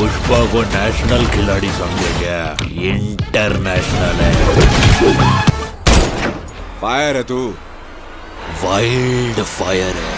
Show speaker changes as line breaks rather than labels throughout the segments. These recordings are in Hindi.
पुष्पा को नेशनल खिलाड़ी समझे क्या? इंटरनेशनल है।
फायर है तू,
वाइल्ड फायर है।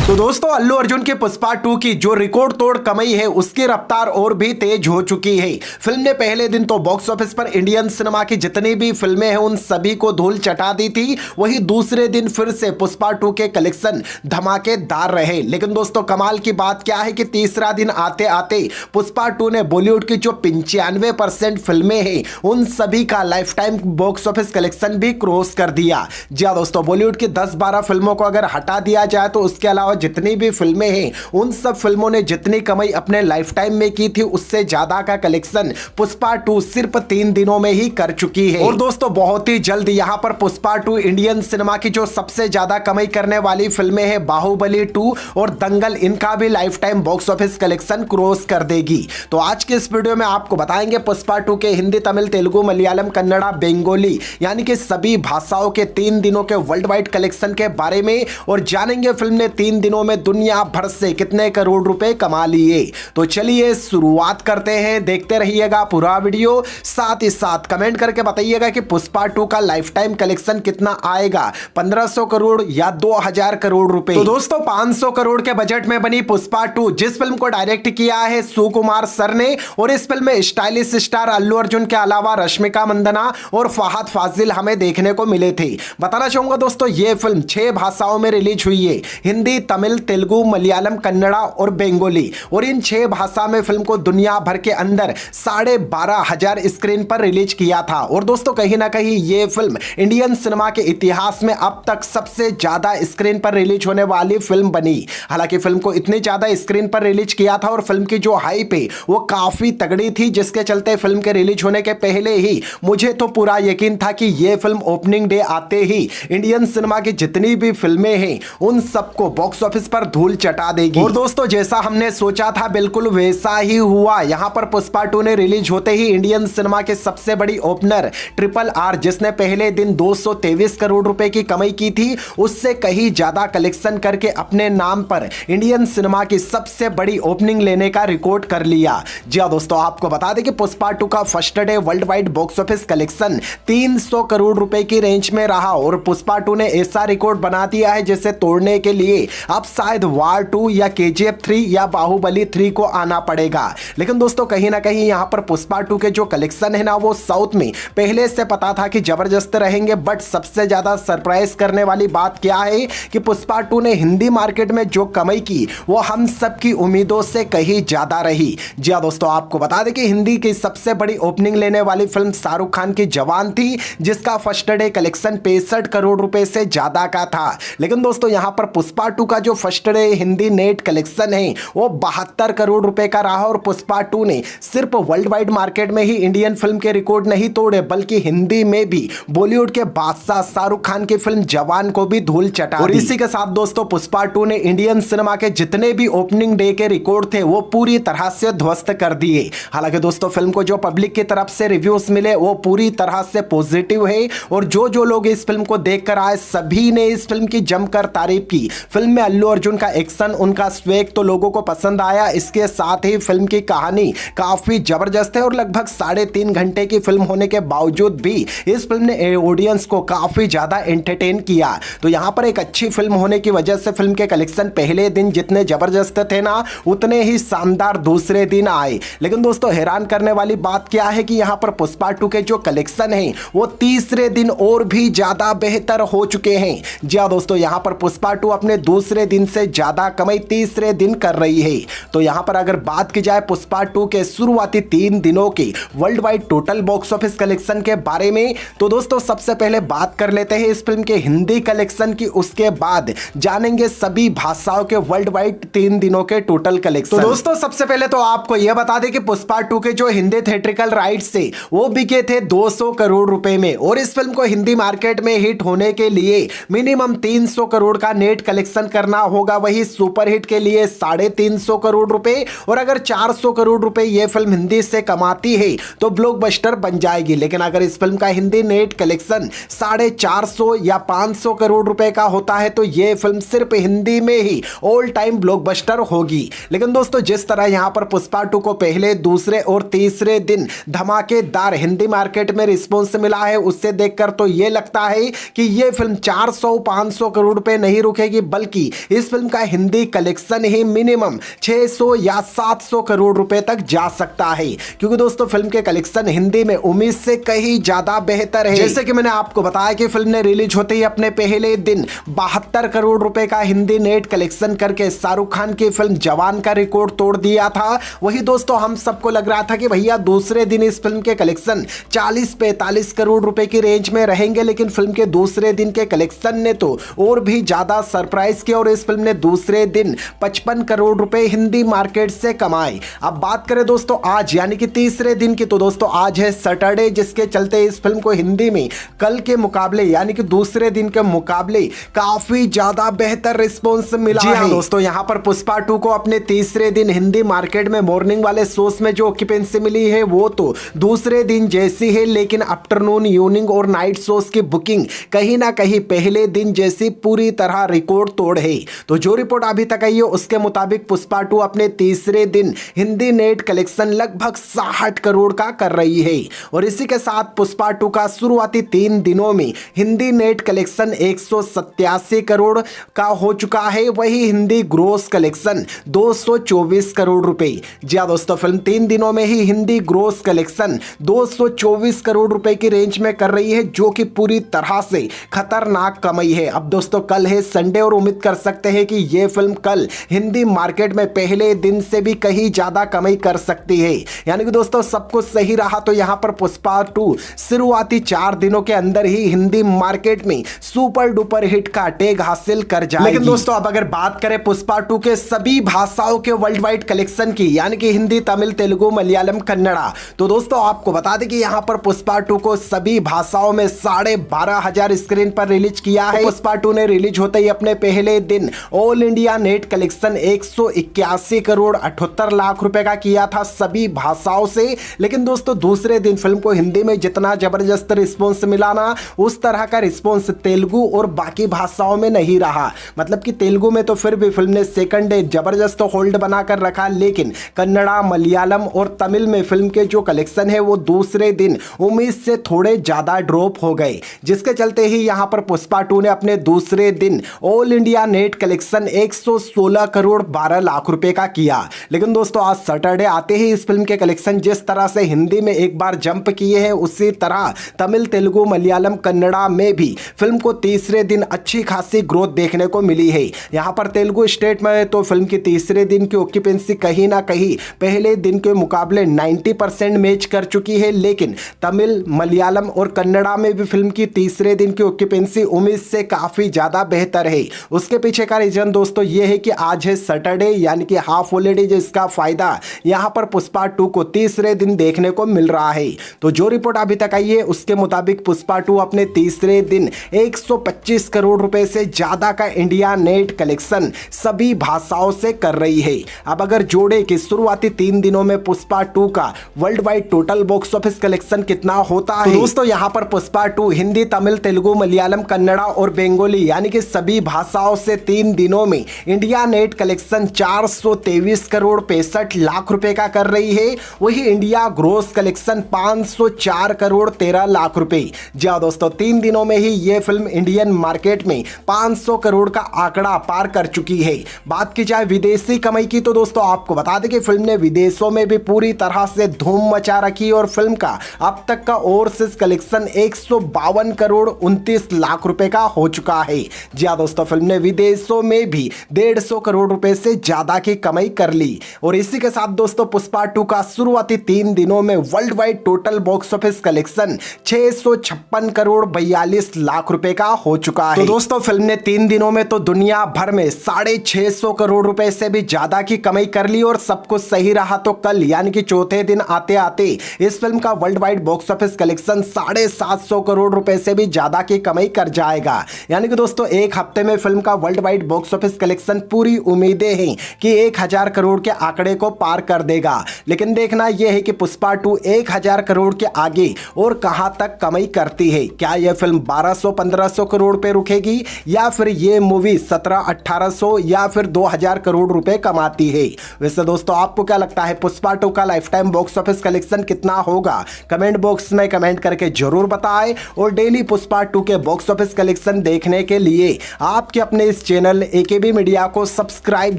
तो दोस्तों अल्लू अर्जुन की पुष्पा 2 की जो रिकॉर्ड तोड़ कमाई है उसकी रफ्तार और भी तेज हो चुकी है। फिल्म ने पहले दिन तो बॉक्स ऑफिस पर इंडियन सिनेमा की जितनी भी फिल्में हैं उन सभी को धूल चटा दी थी। वही दूसरे दिन फिर से पुष्पा 2 के कलेक्शन धमाकेदार रहे। लेकिन दोस्तों कमाल की बात क्या है कि तीसरा दिन आते आते पुष्पा 2 ने बॉलीवुड की जो 95% फिल्में हैं उन सभी का life time box office collection भी क्रॉस कर दिया। जी हाँ दोस्तों, बॉलीवुड की 10-12 फिल्मों को अगर हटा दिया जाए तो उसके अलावा जितनी भी फिल्में हैं उन सब फिल्मों ने जितनी कमाई अपने लाइफ टाइम में की थी उससे ज्यादा का कलेक्शन पुष्पा 2 सिर्फ 3 दिनों में ही कर चुकी है। और दोस्तों बहुत ही जल्द यहां पर पुष्पा 2 इंडियन सिनेमा की जो सबसे ज्यादा कमाई करने वाली फिल्में हैं बाहुबली 2 और दंगल, इनका भी life time box office collection cross कर देगी। तो आज के इस वीडियो में आपको बताएंगे पुष्पा 2 के हिंदी, तमिल, तेलुगु, मलयालम, कन्नड़ा, बंगाली यानी कि सभी भाषाओं के 3 दिनों के वर्ल्ड वाइड कलेक्शन के बारे में और जानेंगे फिल्म ने 3 दिनों में दुनिया भर से कितने करोड़ रुपए कमा लिए। तो चलिए शुरुआत करते हैं, देखते रहिएगा पूरा वीडियो। साथ ही साथ कमेंट करके बताइएगा कि पुष्पा 2 का लाइफ टाइम कलेक्शन कितना आएगा, 1500 करोड़ या 2000 करोड़ रुपए। तो दोस्तों 500 करोड़ के बजट में बनी पुष्पा 2 जिस फिल्म को डायरेक्ट किया है सुकुमार सर ने, और इस फिल्म में स्टाइलिश स्टार अल्लू अर्जुन के अलावा रश्मिका मंदाना और फहद फाजिल हमें देखने को मिले थे। बताना चाहूंगा दोस्तों ये फिल्म 6 भाषाओं में रिलीज हुई है, हिंदी, तमिल, तेलुगु, मलयालम, कन्नड़ा और बंगाली। और इन 6 भाषा में फिल्म को दुनिया भर के अंदर 12,500 स्क्रीन पर रिलीज किया था। और दोस्तों कहीं ना कहीं ये फिल्म इंडियन सिनेमा के इतिहास में अब तक सबसे ज्यादा स्क्रीन पर रिलीज होने वाली फिल्म बनी। हालांकि फिल्म को इतनी ज्यादा स्क्रीन पर रिलीज किया था और फिल्म की जो हाइप है वो काफी तगड़ी थी, जिसके चलते फिल्म के रिलीज होने के पहले ही मुझे तो पूरा यकीन था कि ये फिल्म ओपनिंग डे आते ही इंडियन सिनेमा की जितनी भी फिल्में हैं उन सबको बॉक्स ऑफिस पर धूल चटा देगी। और दोस्तों जैसा हमने सोचा था बिल्कुल वैसा ही हुआ। यहां पर पुष्पा 2 ने रिलीज होते ही इंडियन सिनेमा के सबसे बड़ी ओपनर RRR, जिसने पहले दिन 223 करोड़ रुपए की कमाई की थी, उससे कहीं ज्यादा कलेक्शन करके अपने नाम पर इंडियन सिनेमा की सबसे बड़ी ओपनिंग लेने का रिकॉर्ड कर लिया। जी हां दोस्तों, आपको बता दें कि पुष्पा 2 का first day world wide box office collection 300 crore रुपए की रेंज में रहा। और पुष्पा 2 ने ऐसा रिकॉर्ड बना दिया है जिसे तोड़ने के लिए अब शायद वार 2 या KGF 3 या बाहुबली 3 को आना पड़ेगा। लेकिन दोस्तों कहीं ना कहीं यहां पर पुष्पा 2 के जो कलेक्शन है ना वो साउथ में पहले से पता था कि जबरदस्त रहेंगे। बट सबसे ज्यादा सरप्राइज करने वाली बात क्या है कि पुष्पा 2 ने हिंदी मार्केट में जो कमाई की वो हम सबकी उम्मीदों से कहीं ज्यादा रही। जी हां दोस्तों, आपको बता दें कि हिंदी की सबसे बड़ी ओपनिंग लेने वाली फिल्म शाहरुख खान की जवान थी, जिसका फर्स्ट डे कलेक्शन 65 करोड़ रुपए से ज्यादा का था। लेकिन दोस्तों यहां पर पुष्पा 2 का जो first day Hindi net collection है वो 72 करोड़ रुपए का रहा। और पुष्पा 2 ने सिर्फ वर्ल्ड वाइड मार्केट में ही इंडियन फिल्म के रिकॉर्ड नहीं तोड़े बल्कि हिंदी में भी बॉलीवुड के बादशाह शाहरुख खान की फिल्म जवान को भी धूल चटा दी। और इसी के साथ दोस्तों पुष्पा 2 ने इंडियन सिनेमा के जितने भी ओपनिंग डे के रिकॉर्ड थे वो पूरी तरह से ध्वस्त कर दिए। हालांकि दोस्तों फिल्म को जो पब्लिक की तरफ से रिव्यूज मिले वो पूरी तरह से पॉजिटिव है। और जो लोग इस फिल्म को देखकर आए सभी ने इस फिल्म की जमकर तारीफ की। फिल्म में अल्लू अर्जुन का एक्शन, उनका स्वेग तो लोगों को पसंद आया। इसके साथ ही फिल्म की कहानी काफी जबरदस्त है और लगभग 3.5 घंटे की फिल्म होने के बावजूद भी इस फिल्म ने ऑडियंस को काफी ज्यादा एंटरटेन किया। तो यहां पर एक अच्छी फिल्म होने की वजह से फिल्म के कलेक्शन पहले दिन जितने जबरदस्त थे ना उतने ही शानदार दूसरे दिन आए। लेकिन दोस्तों हैरान करने वाली बात क्या है कि यहां पर पुष्पा 2 के जो कलेक्शन है वो तीसरे दिन और भी ज्यादा बेहतर हो चुके हैं। जी हां दोस्तों, यहां पर पुष्पा 2 अपने दूसरे दिन से ज्यादा कमाई तीसरे दिन कर रही है। तो यहां पर अगर बात की जाए पुष्पा 2 के शुरुआती 3 दिनों के world wide total box office collection के बारे में, तो दोस्तों सबसे पहले बात कर लेते हैं इस फिल्म के हिंदी कलेक्शन की, उसके बाद जानेंगे सभी भाषाओं के वर्ल्ड वाइड 3 दिनों के टोटल कलेक्शन। तो दोस्तों सबसे पहले तो आपको यह बता दें कि पुष्पा 2 के जो हिंदी थिएट्रिकल राइट्स थे वो बिके थे 200 करोड़ रुपए में। और इस फिल्म को हिंदी मार्केट में हिट होने के लिए मिनिमम 300 करोड़ का नेट कलेक्शन करना होगा वही सुपरहिट के लिए 350 करोड़ रुपए, और अगर 400 करोड़ रुपए ये फिल्म हिंदी से कमाती है तो ब्लॉकबस्टर बन जाएगी। लेकिन अगर इस फिल्म का हिंदी नेट कलेक्शन 450 या 500 करोड़ रुपए का होता है तो ये फिल्म सिर्फ हिंदी में ही ऑल टाइम ब्लॉकबस्टर होगी। लेकिन दोस्तों जिस तरह यहां पर पुष्पा 2 को पहले, दूसरे और तीसरे दिन धमाकेदार हिंदी मार्केट में रिस्पॉन्स मिला है, उससे देखकर तो ये लगता है कि ये फिल्म 400-500 करोड़ रुपए नहीं रुकेगी, बल्कि इस फिल्म का हिंदी कलेक्शन ही मिनिमम 600 या 700 करोड़ रुपए तक जा सकता है। क्योंकि दोस्तों फिल्म के कलेक्शन हिंदी में उम्मीद से कहीं ज्यादा बेहतर है। जैसे कि मैंने आपको बताया कि फिल्म ने रिलीज होते ही अपने पहले दिन 72 करोड़ रुपए का हिंदी नेट कलेक्शन करके शाहरुख खान की फिल्म जवान का रिकॉर्ड तोड़ दिया था। वही दोस्तों हम सबको लग रहा था कि भैया दूसरे दिन इस फिल्म के कलेक्शन 40-45 करोड़ रुपए की रेंज में रहेंगे, लेकिन फिल्म के दूसरे दिन के कलेक्शन ने तो और भी ज्यादा सरप्राइज किया और इस फिल्म ने दूसरे दिन 55 करोड़ रुपए हिंदी मार्केट से कमाए। अब बात करें दोस्तों आज यानी कि तीसरे दिन की, तो दोस्तों आज है सैटरडे, जिसके चलते इस फिल्म को हिंदी में कल के मुकाबले यानी कि दूसरे दिन के मुकाबले काफी ज्यादा बेहतर रिस्पॉन्स मिला है। दोस्तों यहाँ पर पुष्पा 2 को अपने तीसरे दिन हिंदी मार्केट में मॉर्निंग वाले शोज में जो ऑक्यूपेंसी मिली है वो तो दूसरे दिन जैसी है, लेकिन आफ्टरनून, इवनिंग और नाइट शोज की बुकिंग कहीं ना कहीं पहले दिन जैसी पूरी तरह रिकॉर्ड तोड़ है। तो जो रिपोर्ट अभी तक आई है उसके मुताबिक पुष्पा 2 अपने तीसरे दिन हिंदी नेट कलेक्शन लगभग 60 करोड़ का कर रही है, और इसी के साथ पुष्पा 2 का शुरुआती 3 दिनों में हिंदी नेट कलेक्शन 187 करोड़ का हो चुका है। वही हिंदी ग्रोस कलेक्शन 224 करोड़ रुपए। जी हां दोस्तों, फिल्म 3 दिनों में ही हिंदी ग्रोस कलेक्शन 224 करोड़ रुपए की रेंज में कर रही है, जो कि पूरी तरह से खतरनाक कमाई है। अब दोस्तों कल है संडे और उम्मीद कर सकते हैं कि यह फिल्म कल हिंदी मार्केट में पहले दिन से भी कहीं ज्यादा कमाई कर सकती है। यानी कि दोस्तों सब कुछ सही रहा तो यहां पर पुष्पा 2 शुरुआती 4 दिनों के अंदर ही हिंदी मार्केट में सुपर डुपर हिट का टैग हासिल कर जाएगी। लेकिन दोस्तों अब अगर बात करें पुष्पा 2 के सभी भाषाओं के वर्ल्ड वाइड कलेक्शन की, यानी कि हिंदी, तमिल, तेलुगु, मलयालम, कन्नड़ा, तो दोस्तों आपको बता दें कि यहां पर पुष्पा 2 को सभी भाषाओं में 12,500 स्क्रीन पर रिलीज किया है। पुष्पा 2 ने रिलीज होते ही अपने पहले दिन all India net collection 181 crore 78 lakh रुपए का किया था सभी भाषाओं से। लेकिन दोस्तों दूसरे दिन फिल्म को हिंदी में जितना जबरदस्त रिस्पॉन्स मिला ना, उस तरह का रिस्पॉन्स तेलुगु और बाकी भाषाओं में नहीं रहा। मतलब कि तेलुगु में तो फिर भी फिल्म ने सेकंड डे जबरदस्त होल्ड बनाकर रखा, लेकिन कन्नड़ा, मलयालम और तमिल में फिल्म के जो कलेक्शन है वो दूसरे दिन उम्मीद से थोड़े ज्यादा ड्रॉप हो गए, जिसके चलते ही यहां पर पुष्पा 2 ने अपने दूसरे दिन all India net collection 116 crore 12 lakh रुपए का किया। लेकिन दोस्तों आज सैटरडे आते ही इस फिल्म के कलेक्शन जिस तरह से हिंदी में एक बार जंप किए हैं, उसी तरह तमिल, तेलुगु, मलयालम, कन्नड़ा में भी फिल्म को तीसरे दिन अच्छी खासी ग्रोथ देखने को मिली है। यहां पर तेलुगु स्टेट में तो फिल्म की तीसरे दिन की ऑक्यूपेंसी कहीं ना कहीं पहले दिन के मुकाबले 90% मैच कर चुकी है, लेकिन तमिल, मलयालम और कन्नड़ा में भी फिल्म की तीसरे दिन की ऑक्यूपेंसी उम्मीद से काफी ज्यादा बेहतर है। उसके पीछे का रीजन दोस्तों ये है कि आज है सैटरडे यानी कि हाफ हॉलीडे, जिसका फायदा यहां पर पुष्पा 2 को तीसरे दिन देखने को मिल रहा है। तो जो रिपोर्ट अभी तक आई है उसके मुताबिक पुष्पा 2 अपने तीसरे दिन 125 करोड़ रुपए से ज्यादा का इंडिया नेट कलेक्शन सभी भाषाओं से कर रही है। अब अगर जोड़े कि शुरुआती 3 दिनों में पुष्पा 2 का world wide total box office collection कितना होता है, तो दोस्तों यहां पर पुष्पा 2 हिंदी, तमिल, तेलुगु, मलयालम, कन्नड़ा और बंगाली यानी कि सभी भाषाओं से 3 दिनों में India net collection 423 crore 65 lakh रुपए का कर रही है। वही India gross collection 504 crore 13 lakh रुपए। जी हां दोस्तों, 3 दिनों में ही यह फिल्म इंडियन मार्केट में 500 करोड़ का आंकड़ा पार कर चुकी है। बात की जाए विदेशी कमाई की, तो दोस्तों आपको बता दें कि फिल्म ने विदेशों में भी पूरी तरह से धूम मचा रखी और फिल्म का अब तक का ओवरसीज कलेक्शन 152 करोड़ 29 लाख रुपए का हो चुका है। जी हां दोस्तों, फिल्म ने विदेशों में भी 150 करोड़ रुपए से ज्यादा की कमाई कर ली। और इसी के साथ दोस्तों पुष्पा 2 का शुरुआती 3 दिनों में world wide total box office collection 656 crore 42 lakh रुपए का हो चुका है। तो दोस्तों फिल्म ने 3 दिनों में तो दुनिया भर में 650 करोड़ रुपए से भी ज्यादा की कमाई कर ली, और सब कुछ सही रहा तो कल यानी कि चौथे दिन आते आते इस फिल्म का world wide box office collection 750 crore रुपए से भी ज्यादा की कमाई कर जाएगा। यानी कि दोस्तों एक हफ्ते में फिल्म का world wide box office collection पूरी उम्मीदें हैं कि 1000 करोड़ के आंकड़े को पार कर देगा। लेकिन देखना यह है कि पुष्पा 2 1000 करोड़ के आगे और कहां तक कमाई करती है। क्या यह फिल्म 1200-1500 करोड़ पे रुकेगी या फिर यह मूवी 1700-1800 या फिर 2000 करोड़ रुपए कमाती है। वैसे दोस्तों आपको क्या लगता है पुष्पा 2 का life time box office collection कितना होगा? कमेंट बॉक्स में कमेंट करके जरूर बताएं और डेली पुष्पा 2 के बॉक्स ऑफिस कलेक्शन देखने के लिए आपके अपने इस चैनल एकेबी मीडिया को सब्सक्राइब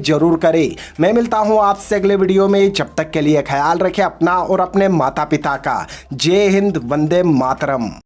जरूर करें। मैं मिलता हूं आपसे अगले वीडियो में, जब तक के लिए ख्याल रखें अपना और अपने माता पिता का। जय हिंद, वंदे मातरम।